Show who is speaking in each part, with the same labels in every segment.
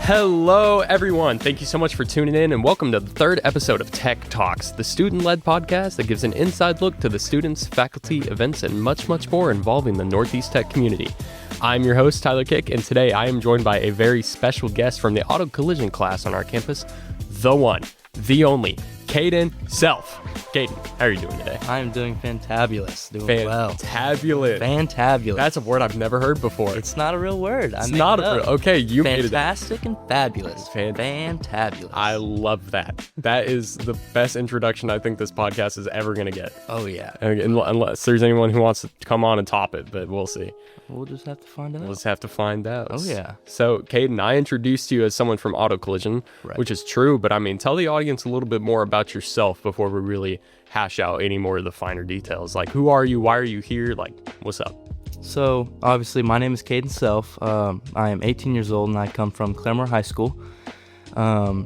Speaker 1: Hello, everyone. Thank you so much for tuning in, and welcome to the third episode of Tech Talks, the student-led podcast that gives an inside look to the students, faculty, events, and much, much more involving the Northeast Tech community. I'm your host, Tyler Kik, and today I am joined by a very special guest from the auto collision class on our campus, the one, the only, Kaden Self. Kaden, how are you doing today?
Speaker 2: I'm doing fantabulous. Doing well.
Speaker 1: Fantabulous. That's a word I've never heard before.
Speaker 2: It's not a real word.
Speaker 1: It's not a real. Okay, you made it.
Speaker 2: Fantastic and fabulous. Fantabulous.
Speaker 1: I love that. That is the best introduction I think this podcast is ever going to get.
Speaker 2: Oh, yeah.
Speaker 1: Unless there's anyone who wants to come on and top it, but we'll see.
Speaker 2: We'll just have to find out.
Speaker 1: We'll just have to find out.
Speaker 2: Oh, yeah.
Speaker 1: So, Kaden, I introduced you as someone from auto collision, which is true, but I mean, tell the audience a little bit more about yourself before we really hash out any more of the finer details. Like, who are you? Why are you here? Like, what's up?
Speaker 2: So, obviously, my name is Kaden Self. I am 18 years old, and I come from Claremore High School. A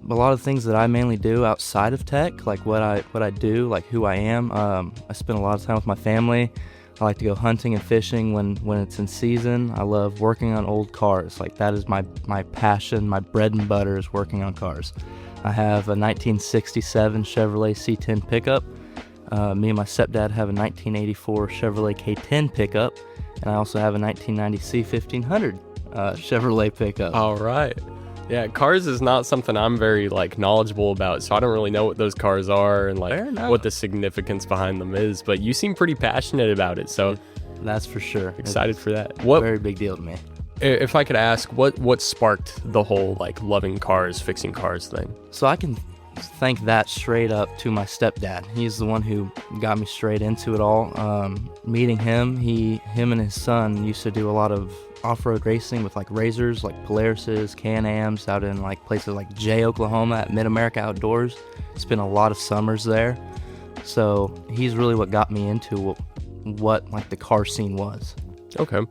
Speaker 2: lot of things that I mainly do outside of tech, like what I do, like who I am. I spend a lot of time with my family. I like to go hunting and fishing when it's in season. I love working on old cars. Like, that is my passion. My bread and butter is working on cars. I have a 1967 Chevrolet C10 pickup. Me and my stepdad have a 1984 Chevrolet K10 pickup. And I also have a 1990 C1500 Chevrolet pickup.
Speaker 1: All right. Yeah, cars is not something I'm very knowledgeable about, so I don't really know what those cars are and what the significance behind them is. But you seem pretty passionate about it, so
Speaker 2: that's for sure.
Speaker 1: Excited for that.
Speaker 2: What very big deal to me.
Speaker 1: If I could ask, what sparked the whole loving cars, fixing cars thing?
Speaker 2: So I can thank that straight up to my stepdad. He's the one who got me straight into it all. Meeting him, him and his son used to do a lot of off-road racing with Razors, Polarises, Can-Ams out in places like Jay, Oklahoma at Mid-America Outdoors. Spent a lot of summers there. So he's really what got me into what the car scene was.
Speaker 1: Okay.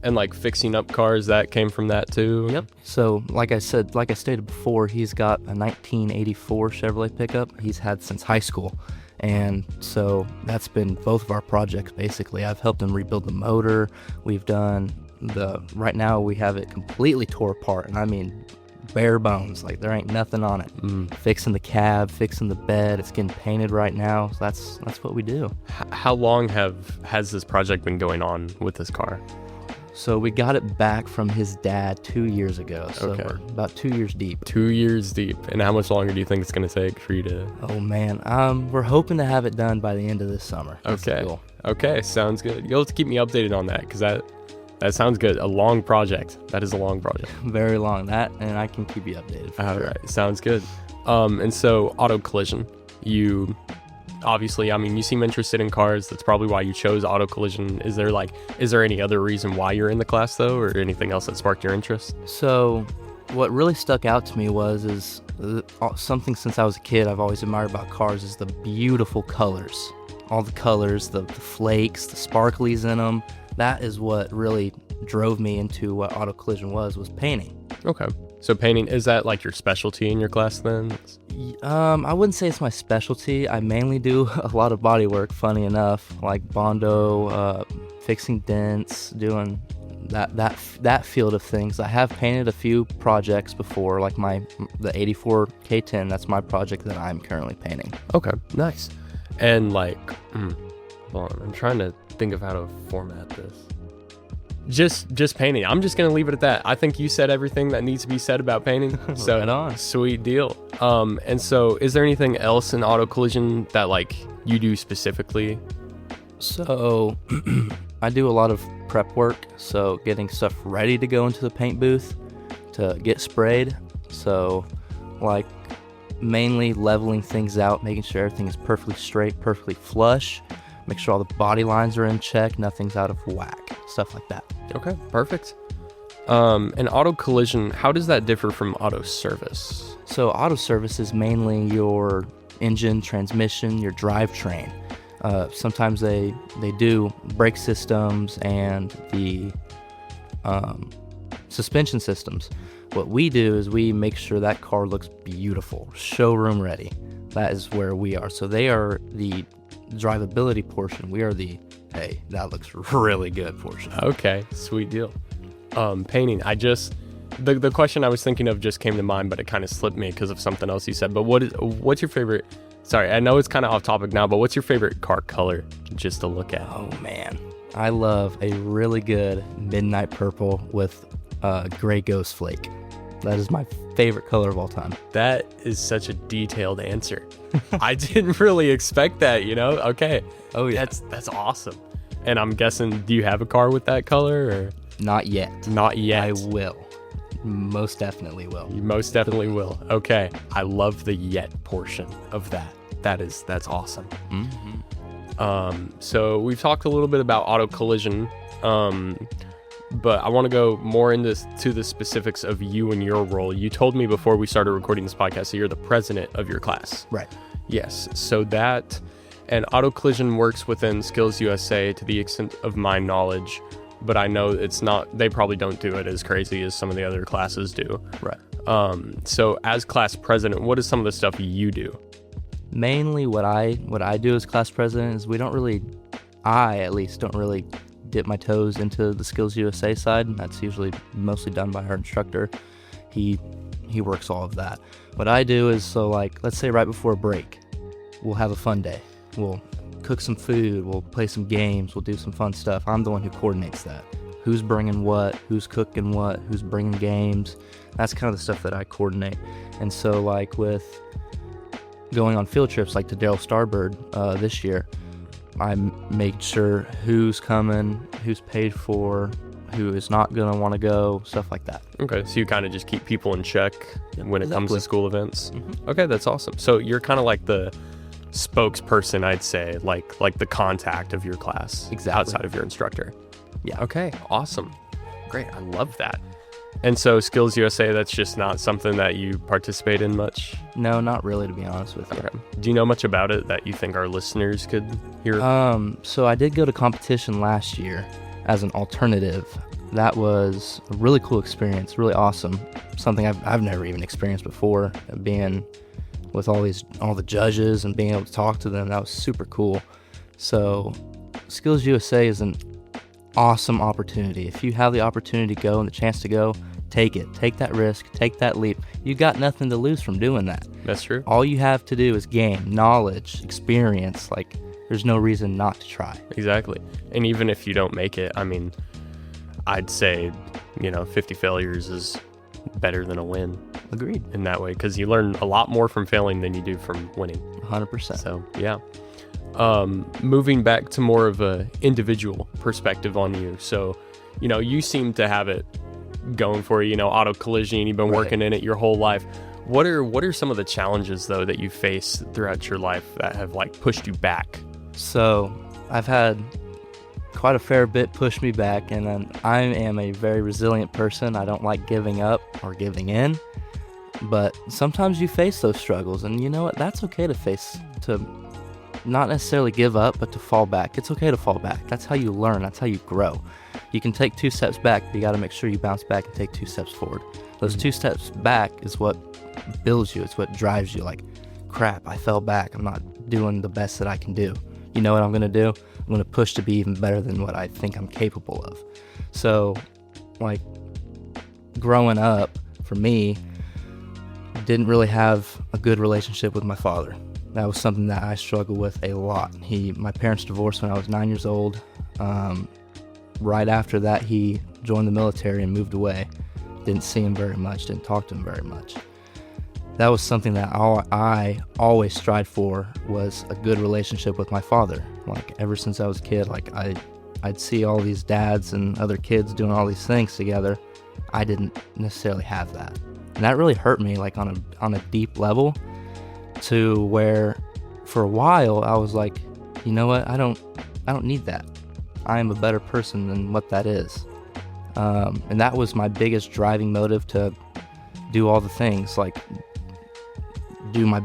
Speaker 1: And fixing up cars, that came from that too?
Speaker 2: Yep. So like I stated before, he's got a 1984 Chevrolet pickup he's had since high school. And so that's been both of our projects basically. I've helped him rebuild the motor. We've done right now we have it completely tore apart, and I mean bare bones, there ain't nothing on it. Fixing the cab, fixing the bed, it's getting painted right now. So that's what we do.
Speaker 1: How long has this project been going on with this car?
Speaker 2: So we got it back from his dad 2 years ago. So we're about 2 years deep.
Speaker 1: 2 years deep. And how much longer do you think it's going to take for you to...
Speaker 2: Oh, man. We're hoping to have it done by the end of this summer. That's the goal.
Speaker 1: Okay, sounds good. You'll have to keep me updated on that, because that sounds good. A long project. That is a long project.
Speaker 2: Very long. That, and I can keep you updated for sure.
Speaker 1: All right, sounds good. And so, auto collision, you... Obviously, you seem interested in cars. That's probably why you chose auto collision. Is there any other reason why you're in the class though, or anything else that sparked your interest?
Speaker 2: So what really stuck out to me is something since I was a kid I've always admired about cars is the beautiful colors. All the colors, the flakes, the sparklies in them. That is what really drove me into what auto collision was painting. Okay.
Speaker 1: So painting, is that your specialty in your class then?
Speaker 2: I wouldn't say it's my specialty. I mainly do a lot of body work, funny enough, like Bondo, fixing dents, doing that field of things. I have painted a few projects before, like the 84 K10. That's my project that I'm currently painting.
Speaker 1: Okay, nice. And hold on, I'm trying to think of how to format this. Just painting. I'm just gonna leave it at that. I think you said everything that needs to be said about painting. So
Speaker 2: right on.
Speaker 1: Sweet deal. And so is there anything else in auto collision that you do specifically?
Speaker 2: So I do a lot of prep work, so getting stuff ready to go into the paint booth to get sprayed. So mainly leveling things out, making sure everything is perfectly straight, perfectly flush. Make sure all the body lines are in check, nothing's out of whack, stuff like that.
Speaker 1: Okay, perfect. And auto collision, how does that differ from auto service?
Speaker 2: So auto service is mainly your engine, transmission, your drivetrain. Sometimes they do brake systems and the suspension systems. What we do is we make sure that car looks beautiful, showroom ready. That is where we are. So they are the drivability portion. We are the, hey, that looks really good portion.
Speaker 1: Okay, sweet deal. Painting. The question I was thinking of just came to mind, but it kind of slipped me because of something else you said. But what's your favorite? Sorry, I know it's kind of off topic now, but what's your favorite car color just to look at?
Speaker 2: Oh man, I love a really good midnight purple with gray ghost flake. That is my favorite color of all time.
Speaker 1: That is such a detailed answer. I didn't really expect that, Okay.
Speaker 2: Oh yeah.
Speaker 1: That's awesome. And I'm guessing, do you have a car with that color or?
Speaker 2: Not yet.
Speaker 1: Not yet.
Speaker 2: I will. Most definitely will.
Speaker 1: You most definitely will. Okay. I love the yet portion of that. That's awesome.
Speaker 2: Mm-hmm.
Speaker 1: So we've talked a little bit about auto collision. But I want to go more into the specifics of you and your role. You told me before we started recording this podcast that you're the president of your class.
Speaker 2: Right.
Speaker 1: Yes. So and auto collision works within Skills USA to the extent of my knowledge, but I know they probably don't do it as crazy as some of the other classes do.
Speaker 2: Right.
Speaker 1: So as class president, what is some of the stuff you do?
Speaker 2: Mainly what I do as class president is I at least don't really dip my toes into the Skills USA side. That's usually mostly done by our instructor. He works all of that. What I do is, let's say right before break, we'll have a fun day. We'll cook some food, we'll play some games, we'll do some fun stuff. I'm the one who coordinates that. Who's bringing what, who's cooking what, who's bringing games. That's kind of the stuff that I coordinate. And so with going on field trips like to Darrell Starbird this year, I make sure who's coming, who's paid for, who is not going to want to go, stuff like that.
Speaker 1: Okay, so you kind of just keep people in check when it comes to school events.
Speaker 2: Mm-hmm.
Speaker 1: Okay, that's awesome. So you're kind of like the spokesperson, I'd say, like the contact of your class.
Speaker 2: Exactly.
Speaker 1: Outside of your instructor.
Speaker 2: Yeah.
Speaker 1: Okay, awesome. Great, I love that. And so Skills USA, that's just not something that you participate in much?
Speaker 2: No, not really, to be honest with you.
Speaker 1: Okay. Do you know much about it that you think our listeners could hear?
Speaker 2: So I did go to competition last year as an alternative. That was a really cool experience, really awesome. Something I've never even experienced before, being with all the judges and being able to talk to them. That was super cool. So Skills USA is an awesome opportunity. If you have the opportunity to go and the chance to go, take it. Take that risk. Take that leap. You got nothing to lose from doing that.
Speaker 1: That's true.
Speaker 2: All you have to do is gain knowledge, experience. There's no reason not to try.
Speaker 1: Exactly. And even if you don't make it, I mean, I'd say, 50 failures is better than a win.
Speaker 2: Agreed.
Speaker 1: In that way, because you learn a lot more from failing than you do from winning.
Speaker 2: 100%.
Speaker 1: So, yeah. Moving back to more of a individual perspective on you. So, you seem to have it going for you, auto collision, you've been working in it your whole life. What are some of the challenges though that you face throughout your life that have pushed you back?
Speaker 2: So I've had quite a fair bit push me back, and I am a very resilient person. I don't like giving up or giving in, but sometimes you face those struggles, and you know what? That's okay to not necessarily give up, but to fall back. It's okay to fall back. That's how you learn. That's how you grow. You can take 2 steps back, but you got to make sure you bounce back and take 2 steps forward. Those 2 steps back is what builds you. It's what drives you. Crap, I fell back. I'm not doing the best that I can do. You know what I'm going to do? I'm going to push to be even better than what I think I'm capable of. So, growing up, for me, didn't really have a good relationship with my father. That was something that I struggled with a lot. My parents divorced when I was 9 years old. Right after that, he joined the military and moved away. Didn't see him very much, didn't talk to him very much. That was something that I always strived for, was a good relationship with my father. Ever since I was a kid, I'd see all these dads and other kids doing all these things together. I didn't necessarily have that. And that really hurt me, on a deep level, to where for a while I was like, you know what, I don't need that. I am a better person than what that is. And that was my biggest driving motive to do all the things, do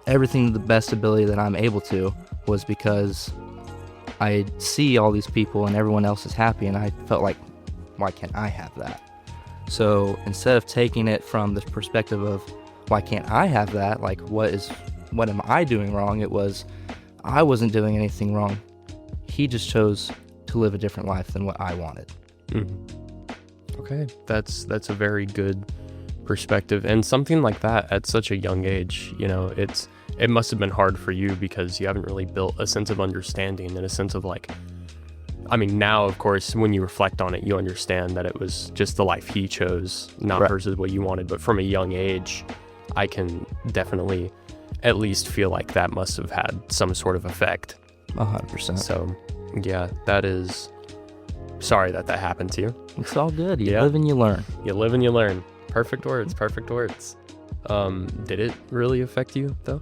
Speaker 2: everything to the best ability that I'm able to, was because I see all these people and everyone else is happy, and I felt like, why can't I have that? So instead of taking it from the perspective of why can't I have that, what am I doing wrong? It was, I wasn't doing anything wrong. He just chose to live a different life than what I wanted.
Speaker 1: Mm-hmm. Okay, that's a very good perspective, and something like that at such a young age, it must have been hard for you because you haven't really built a sense of understanding and a sense of like, I mean, now of course when you reflect on it, you understand that it was just the life he chose, not versus what you wanted. But from a young age, I can definitely at least feel like that must have had some sort of effect.
Speaker 2: 100%.
Speaker 1: So yeah, that is, sorry that happened to you.
Speaker 2: It's all good. You live and you learn.
Speaker 1: You live and you learn. Perfect words. Did it really affect you though?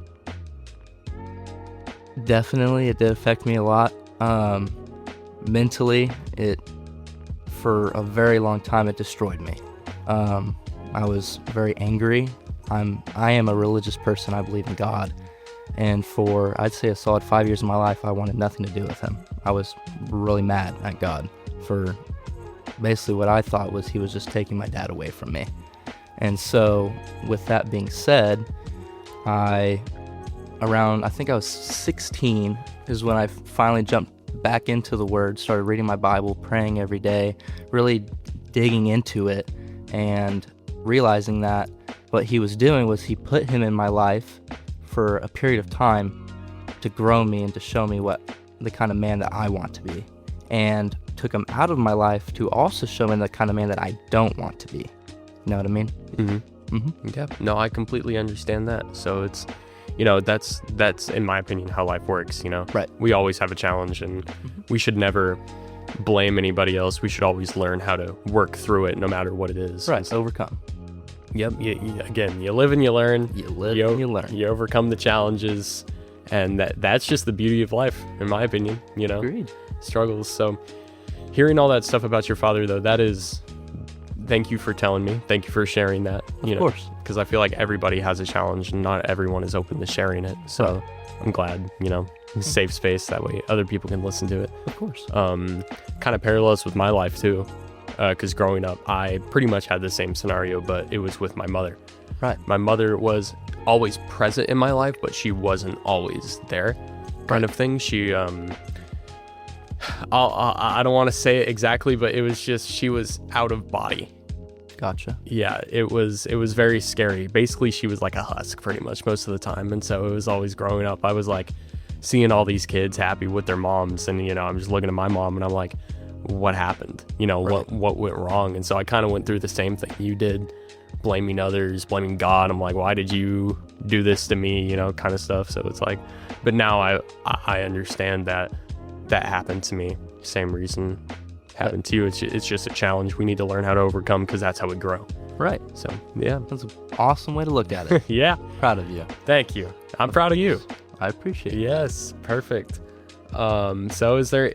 Speaker 2: Definitely, it did affect me a lot. Mentally, for a very long time, it destroyed me. I was very angry. I am a religious person. I believe in God. And for, I'd say, a solid 5 years of my life, I wanted nothing to do with him. I was really mad at God for basically what I thought was he was just taking my dad away from me. And so, with that being said, I think I was 16 is when I finally jumped back into the Word, started reading my Bible, praying every day, really digging into it, and realizing that what he was doing was he put him in my life for a period of time to grow me and to show me what the kind of man that I want to be, and took him out of my life to also show me the kind of man that I don't want to be. You know what I mean?
Speaker 1: Yeah. No, I completely understand that. So it's, that's in my opinion how life works.
Speaker 2: Right.
Speaker 1: We always have a challenge, and we should never blame anybody else. We should always learn how to work through it, no matter what it is.
Speaker 2: Right. Overcome.
Speaker 1: Yep. Again, you live and you learn.
Speaker 2: You live and you learn.
Speaker 1: You overcome the challenges, and that's just the beauty of life, in my opinion.
Speaker 2: Agreed.
Speaker 1: Struggles. So, hearing all that stuff about your father, though, that is. Thank you for telling me. Thank you for sharing that.
Speaker 2: Of course.
Speaker 1: Because I feel like everybody has a challenge and not everyone is open to sharing it. So I'm glad, safe space. That way other people can listen to it.
Speaker 2: Of course.
Speaker 1: Kind of parallels with my life too. Because growing up, I pretty much had the same scenario, but it was with my mother.
Speaker 2: Right.
Speaker 1: My mother was always present in my life, but she wasn't always there kind of thing. She, I don't want to say it exactly, but it was just, she was out of body.
Speaker 2: Gotcha.
Speaker 1: Yeah, it was very scary. Basically, she was like a husk pretty much most of the time. And so it was always growing up, I was like seeing all these kids happy with their moms. And, I'm just looking at my mom and I'm like, what happened? Right. What went wrong? And so I kind of went through the same thing you did, blaming others, blaming God. I'm like, why did you do this to me? Kind of stuff. So it's like, but now I understand that happened to me. Same reason happened to you. It's just a challenge we need to learn how to overcome, because that's how we grow.
Speaker 2: Right.
Speaker 1: So yeah,
Speaker 2: that's an awesome way to look at it.
Speaker 1: Yeah.
Speaker 2: Proud of you.
Speaker 1: Thank you. I'm proud of you.
Speaker 2: I appreciate it.
Speaker 1: Yes. Perfect. So is there,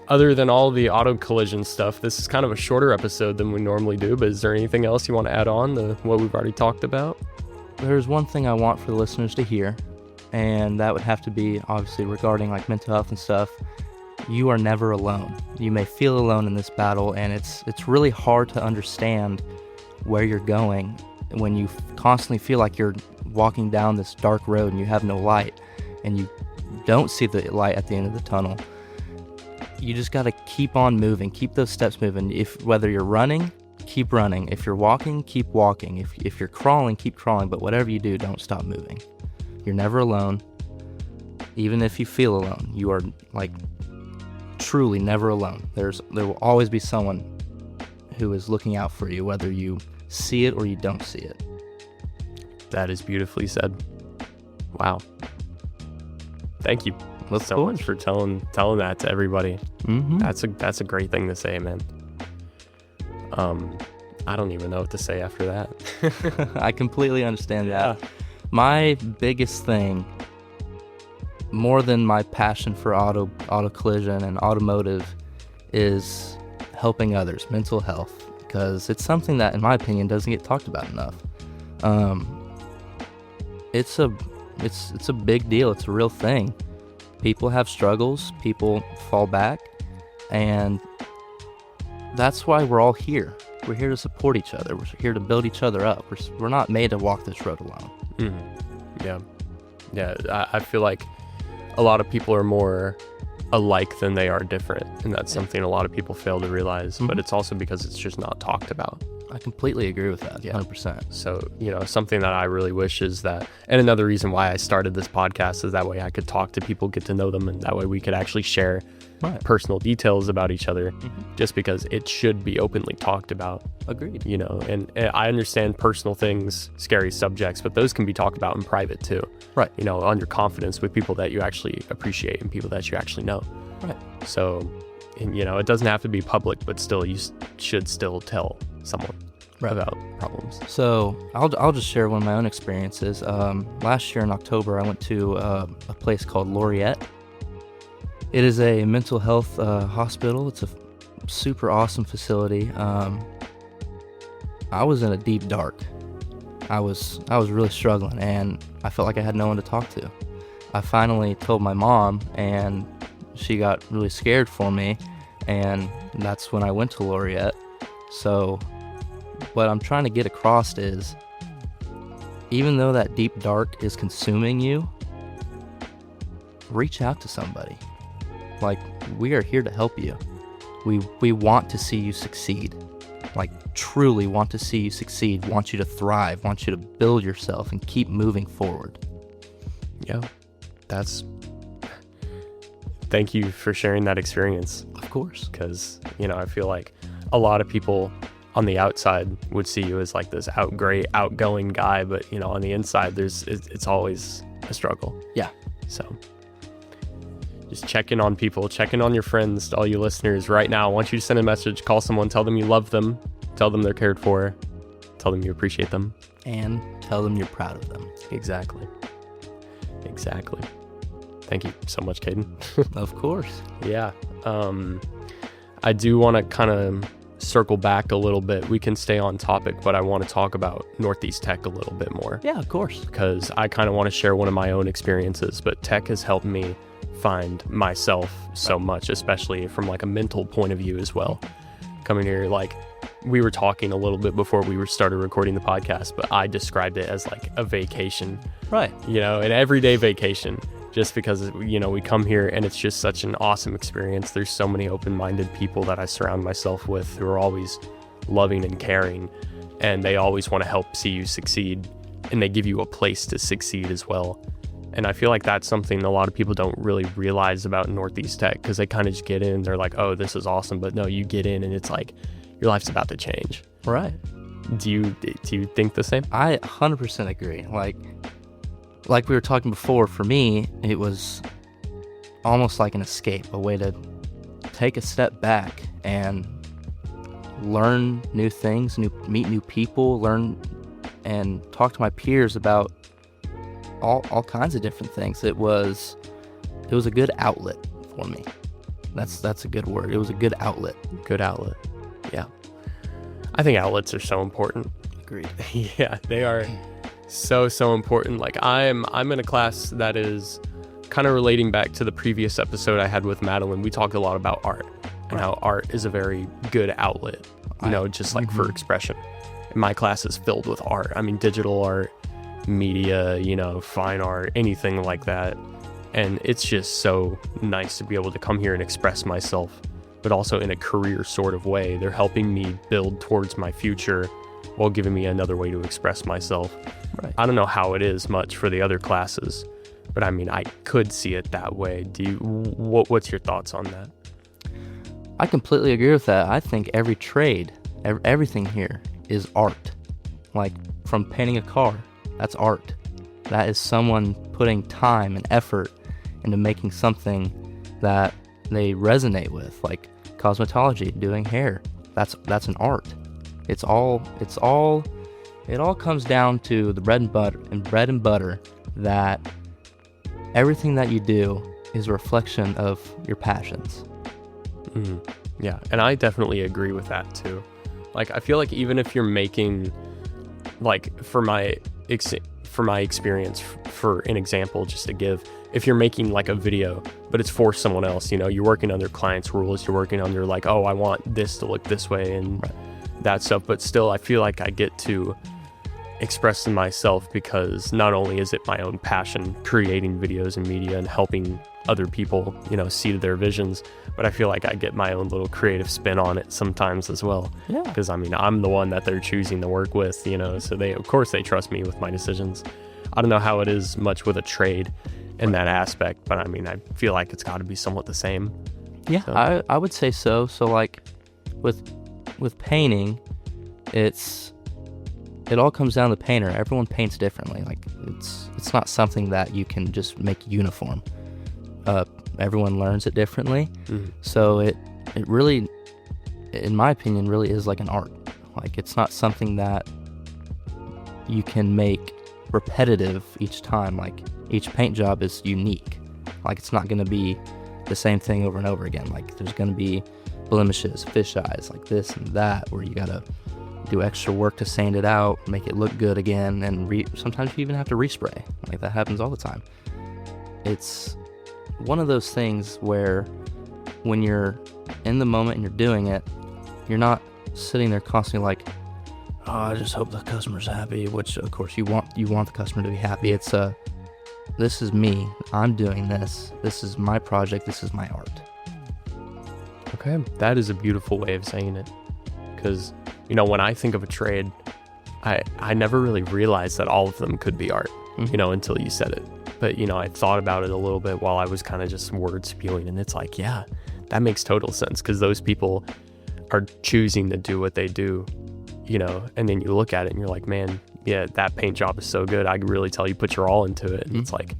Speaker 1: other than all the auto collision stuff, this is kind of a shorter episode than we normally do, but is there anything else you want to add on to what we've already talked about?
Speaker 2: There's one thing I want for the listeners to hear, and that would have to be obviously regarding like mental health and stuff. You are never alone. You may feel alone in this battle, and it's really hard to understand where you're going when you constantly feel like you're walking down this dark road and you have no light, and you don't see the light at the end of the tunnel. You just got to keep on moving, keep those steps moving. Whether you're running, keep running. If you're walking, keep walking. If you're crawling, keep crawling. But whatever you do, don't stop moving. You're never alone. Even if you feel alone, you are like truly never alone. There will always be someone who is looking out for you, whether you see it or you don't see it.
Speaker 1: That is beautifully said. Wow. Thank you so much for telling that to everybody.
Speaker 2: Mm-hmm.
Speaker 1: That's a great thing to say, man. I don't even know what to say after that.
Speaker 2: I completely understand that. My biggest thing, more than my passion for auto collision and automotive, is helping others, mental health, because it's something that, in my opinion, doesn't get talked about enough. It's a big deal. It's a real thing. People have struggles. People fall back, and that's why we're all here. We're here to support each other. We're here to build each other up. We're not made to walk this road alone.
Speaker 1: Mm-hmm. Yeah. I feel like a lot of people are more alike than they are different. And that's something a lot of people fail to realize, but it's also because it's just not talked about.
Speaker 2: I completely agree with that, 100%.
Speaker 1: So, something that I really wish is that, and another reason why I started this podcast is that way I could talk to people, get to know them, and that way we could actually share personal details about each other, just because it should be openly talked about.
Speaker 2: Agreed.
Speaker 1: And I understand personal things, scary subjects, but those can be talked about in private too.
Speaker 2: Right.
Speaker 1: On your confidence with people that you actually appreciate and people that you actually know.
Speaker 2: Right.
Speaker 1: So, it doesn't have to be public, but still, you should still tell someone about problems.
Speaker 2: So I'll just share one of my own experiences. Last year in October, I went to a place called Laureate. It is a mental health hospital. It's a super awesome facility. I was in a deep dark. I was really struggling, and I felt like I had no one to talk to. I finally told my mom, and she got really scared for me, and that's when I went to Laureate. So what I'm trying to get across is, even though that deep dark is consuming you, reach out to somebody. Like, we are here to help you. We want to see you succeed. Like, truly want to see you succeed, want you to thrive, want you to build yourself and keep moving forward.
Speaker 1: Yeah, thank you for sharing that experience.
Speaker 2: Of course.
Speaker 1: Because, I feel like a lot of people on the outside would see you as like this great outgoing guy, but on the inside it's always a struggle.
Speaker 2: Yeah.
Speaker 1: So just check in on people, check in on your friends. To all you listeners right now, I want you to send a message, call someone, tell them you love them, tell them they're cared for, tell them you appreciate them,
Speaker 2: and tell them you're proud of them.
Speaker 1: Exactly. Thank you so much, Kaden.
Speaker 2: Of course.
Speaker 1: Yeah. I do want to kind of circle back a little bit. We can stay on topic, but I want to talk about Northeast Tech a little bit more.
Speaker 2: Yeah, of course.
Speaker 1: Because I kind of want to share one of my own experiences, but tech has helped me find myself so much, especially from like a mental point of view as well. Coming here, like we were talking a little bit before we started recording the podcast, but I described it as like a vacation.
Speaker 2: Right.
Speaker 1: An everyday vacation. Just because, we come here and it's just such an awesome experience. There's so many open-minded people that I surround myself with who are always loving and caring, and they always want to help see you succeed, and they give you a place to succeed as well. And I feel like that's something a lot of people don't really realize about Northeast Tech, because they kind of just get in, they're like, oh, this is awesome. But no, you get in and it's like your life's about to change.
Speaker 2: Right.
Speaker 1: Do you think the same?
Speaker 2: I 100% agree. Like we were talking before, for me, it was almost like an escape, a way to take a step back and learn new things, meet new people, learn and talk to my peers about all kinds of different things. It was a good outlet for me. That's a good word. It was a good outlet.
Speaker 1: Good outlet. Yeah. I think outlets are so important.
Speaker 2: Agreed.
Speaker 1: Yeah, they are so important. Like I'm in a class that is kind of relating back to the previous episode I had with Madeline. We talked a lot about art and how art is a very good outlet, just like for expression. And my class is filled with art. I mean, digital art, media, fine art, anything like that. And it's just so nice to be able to come here and express myself, but also in a career sort of way. They're helping me build towards my future while giving me another way to express myself.
Speaker 2: Right.
Speaker 1: I don't know how it is much for the other classes, but I mean, I could see it that way. What's your thoughts on that?
Speaker 2: I completely agree with that. I think every trade, everything here is art. Like from painting a car, that's art. That is someone putting time and effort into making something that they resonate with, like cosmetology, doing hair. That's an art. It all comes down to the bread and butter that everything that you do is a reflection of your passions.
Speaker 1: Mm-hmm. Yeah, and I definitely agree with that too. Like, I feel like even if you're making, like, for my experience, for an example, just to give, if you're making like a video, but it's for someone else, you're working on their client's rules, you're working on your like, oh, I want this to look this way and that stuff. But still, I feel like I get to expressing myself, because not only is it my own passion creating videos and media and helping other people, see their visions, but I feel like I get my own little creative spin on it sometimes as well.
Speaker 2: Yeah.
Speaker 1: Because I'm the one that they're choosing to work with, so of course they trust me with my decisions. I don't know how it is much with a trade in that aspect, but I feel like it's got to be somewhat the same.
Speaker 2: Yeah, so. I would say so. So like with painting, it all comes down to the painter. Everyone paints differently. Like it's not something that you can just make uniform. Everyone learns it differently. Mm-hmm. So it really, in my opinion, really is like an art. Like it's not something that you can make repetitive each time. Like each paint job is unique. Like it's not going to be the same thing over and over again. Like there's going to be blemishes, fish eyes, like this and that, where you got to do extra work to sand it out, make it look good again, and sometimes you even have to respray. Like that happens all the time. It's one of those things where when you're in the moment and you're doing it, you're not sitting there constantly like, oh, I just hope the customer's happy, which of course you want the customer to be happy. It's this is me, I'm doing this is my project, this is my art.
Speaker 1: Okay, that is a beautiful way of saying it, because when I think of a trade, I never really realized that all of them could be art, until you said it. But I thought about it a little bit while I was kind of just word spewing, and it's like, yeah, that makes total sense, because those people are choosing to do what they do, and then you look at it and you're like, man, yeah, that paint job is so good, I can really tell you put your all into it. And it's like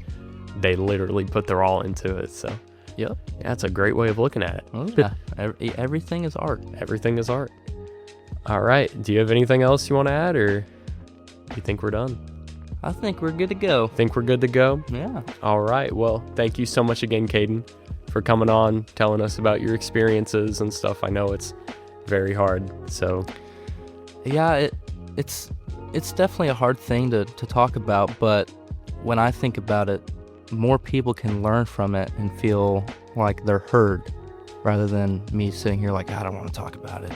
Speaker 1: they literally put their all into it. So
Speaker 2: yep,
Speaker 1: yeah, it's a great way of looking at it.
Speaker 2: Oh, yeah. Everything is art.
Speaker 1: Everything is art. All right, do you have anything else you want to add, or you think we're done?
Speaker 2: I think we're good to go.
Speaker 1: Think we're good to go?
Speaker 2: Yeah.
Speaker 1: All right, well, thank you so much again, Kaden, for coming on, telling us about your experiences and stuff. I know it's very hard, so
Speaker 2: yeah, it's definitely a hard thing to talk about, but when I think about it, more people can learn from it and feel like they're heard, rather than me sitting here like, I don't want to talk about it.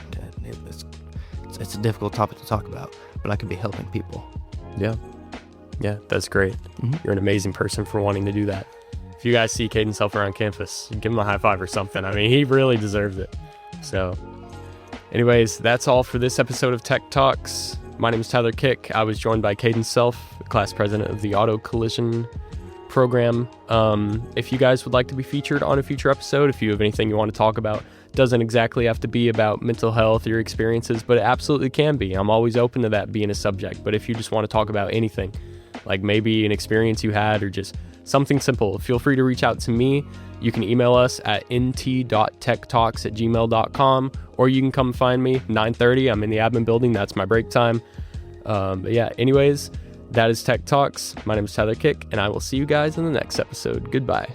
Speaker 2: It's a difficult topic to talk about, but I could be helping people.
Speaker 1: Yeah, that's great. Mm-hmm. You're an amazing person for wanting to do that. If you guys see Kaden Self around campus, give him a high five or something. He really deserves it. So anyways, that's all for this episode of Tech Talks. My name is Tyler Kik. I was joined by Kaden Self, class president of the Auto Collision program. If you guys would like to be featured on a future episode, if you have anything you want to talk about, doesn't exactly have to be about mental health or your experiences, but it absolutely can be. I'm always open to that being a subject. But if you just want to talk about anything, like maybe an experience you had or just something simple, feel free to reach out to me. You can email us at nt.techtalks@gmail.com, or you can come find me 9:30. I'm in the admin building. That's my break time. But yeah, anyways, that is Tech Talks. My name is Tyler Kik, and I will see you guys in the next episode. Goodbye.